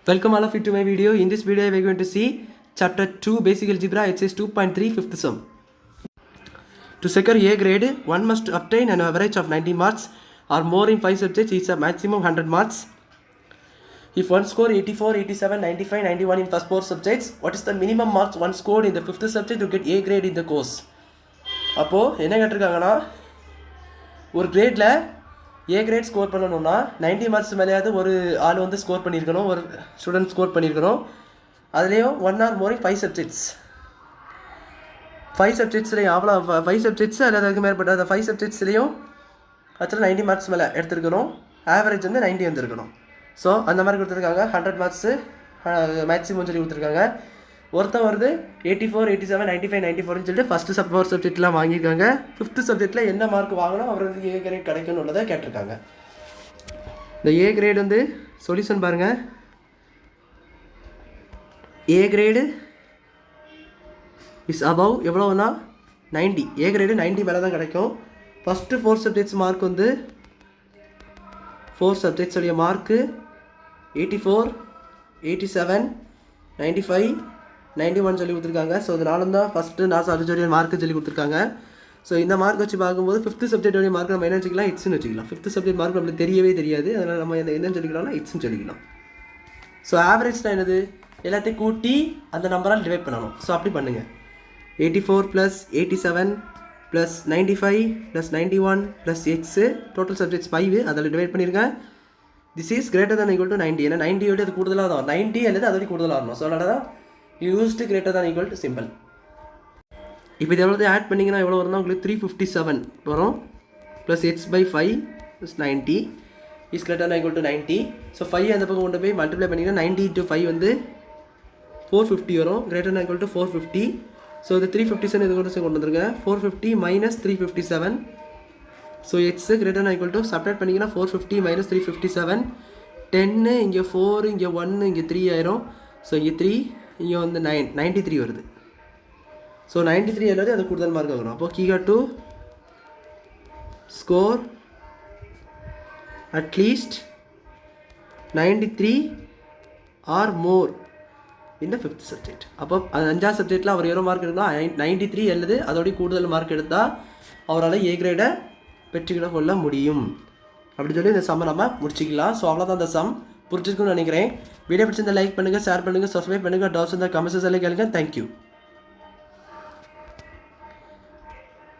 Welcome all of you to my video. In this video we are going to see chapter 2 basic algebra exercise 2.3 fifth sum. To secure A grade, one must obtain an average of 90 marks or more in 5 subjects, is a maximum 100 marks. If one score 84, 87, 95, 91 in first 4 subjects, what is the minimum marks one scored in the 5th subject to get A grade in the course? அப்போ என்ன கேட்டிருக்காங்கன்னா ஒரு கிரேடில் ஏ great score பண்ணணும்னா 90 marks மேலேயாவது ஒரு ஆள் வந்து score பண்ணியிருக்கணும், ஒரு student score பண்ணியிருக்கணும். அதுலேயும் 1 or more in 5 சப்ஜெக்ட்ஸ். 5 சப்ஜெக்ட்ஸ்லேயும் அவ்வளோ 5 சப்ஜெக்ட்ஸ் அல்லது அதுக்கு மேற்பட்ட அந்த 5 சப்ஜெக்ட்ஸ்லேயும் ஆக்சுவலாக 90 மார்க்ஸ் மேலே எடுத்துருக்கணும். ஆவரேஜ் வந்து 90 வந்துருக்கணும். ஸோ அந்த மாதிரி கொடுத்துருக்காங்க. 100 மார்க்ஸு மேக்ஸிமம் சொல்லி கொடுத்துருக்காங்க. ஒருத்தன் வருது 84, 87, 95, 94ன்னு சொல்லிட்டு ஃபஸ்ட்டு 4 சப்ஜெக்ட்லாம் வாங்கியிருக்காங்க. 5th சப்ஜெக்டில் என்ன மார்க் வாங்கணும் அவர் வந்து ஏ கிரேட் கிடைக்கும்னு உள்ளதை கேட்டிருக்காங்க. இந்த ஏ கிரேட் வந்து சொல்யூஷன் பாருங்கள். ஏ கிரேடு இஸ் அபவ் எவ்வளோனா 90. ஏ கிரேடு 90 மேலே தான் கிடைக்கும். ஃபஸ்ட்டு 4 சப்ஜெக்ட்ஸ் மார்க் வந்து 4 சப்ஜெக்ட்ஸுடைய மார்க்கு 84, 87, 95, 91 சொல்லி கொடுத்துருக்காங்க. ஸோ அதனால தான் ஃபஸ்ட்டு நான் சப்ஜெக்டோடைய மார்க்கு சொல்லி கொடுத்துருக்காங்க. ஸோ இந்த மார்க் வச்சு பார்க்கும்போது 5th சப்ஜெக்டோடைய மார்க் நம்ம என்ன வச்சுக்கலாம், இட்ஸ்ன்னு வச்சுக்கலாம். 5th சப்ஜெக்ட் மார்க் நம்மளுக்கு தெரியவே தெரியாது. அதனால் நம்ம என்னன்னு சொல்லிக்கலாம்னா இட்ஸ்ன்னு சொல்லிக்கலாம். ஸோ ஆவரேஜ்னா என்னது, எல்லாத்தையும் கூட்டி அந்த நம்பரால் டிவைட் பண்ணணும். ஸோ அப்படி பண்ணுங்கள். 84 + 87 + 95 + 91 + எக்ஸு டோட்டல் சப்ஜெக்ட்ஸ் 5 அதில் டிவைட் பண்ணியிருக்கேன். This is greater than equal to 90. ஏன்னா 90 அது கூடுதலாக தான் 90 அல்லது அதோட கூடுதலாக வரணும். ஸோ அதனால தான் used greater than equal to simple. இப்போ இது எவ்வளோ ஆட் பண்ணிங்கன்னா எவ்வளோ வரும்னா உங்களுக்கு 357 வரும். Plus x/5 + 90 is greater than equal to 90. So 5 அந்த பக்கம் கொண்டு போய் மல்டிப்ளை பண்ணிங்கன்னா 90 × 5 வந்து 450 வரும். Greater than equal to 450. So இது 357 இது கொண்டு வந்துருங்க. 450 - 357. So x greater than equal to சப்ரேட் பண்ணிங்கன்னா 450 - 357. 10 இங்கே 4 இங்கே 1 இங்கே 3 ஆயிரும். ஸோ இங்கே 3 இங்கே வந்து 93 வருது. ஸோ 93 எல்லாவது அது கூடுதல் மார்க் வரும். அப்போ கீகா to score at least 93 or more in the 5th subject. அப்போ அது 5ஆவது சப்ஜெக்டில் அவர் எவ்வளோ மார்க் எடுக்கணும், 93 அல்லது அதோடைய கூடுதல் மார்க் எடுத்தால் அவரால் ஏ கிரேடை பெற்றுக்கிட கொள்ள முடியும். அப்படி சொல்லி இந்த சம்மை நம்ம முடிச்சிக்கலாம். ஸோ அவ்வளோதான் இந்த சம். புரிஞ்சிருக்குன்னு நினைக்கிறேன். வீடியோ பிடிச்சிருந்தா லைக் பண்ணுங்கள், ஷேர் பண்ணுங்கள், சப்ஸ்கிரைப் பண்ணுங்கள். டவுட்ஸ் இருந்தால் கமெண்ட்ஸ் எல்லாம் கேளுங்க. தேங்க்யூ.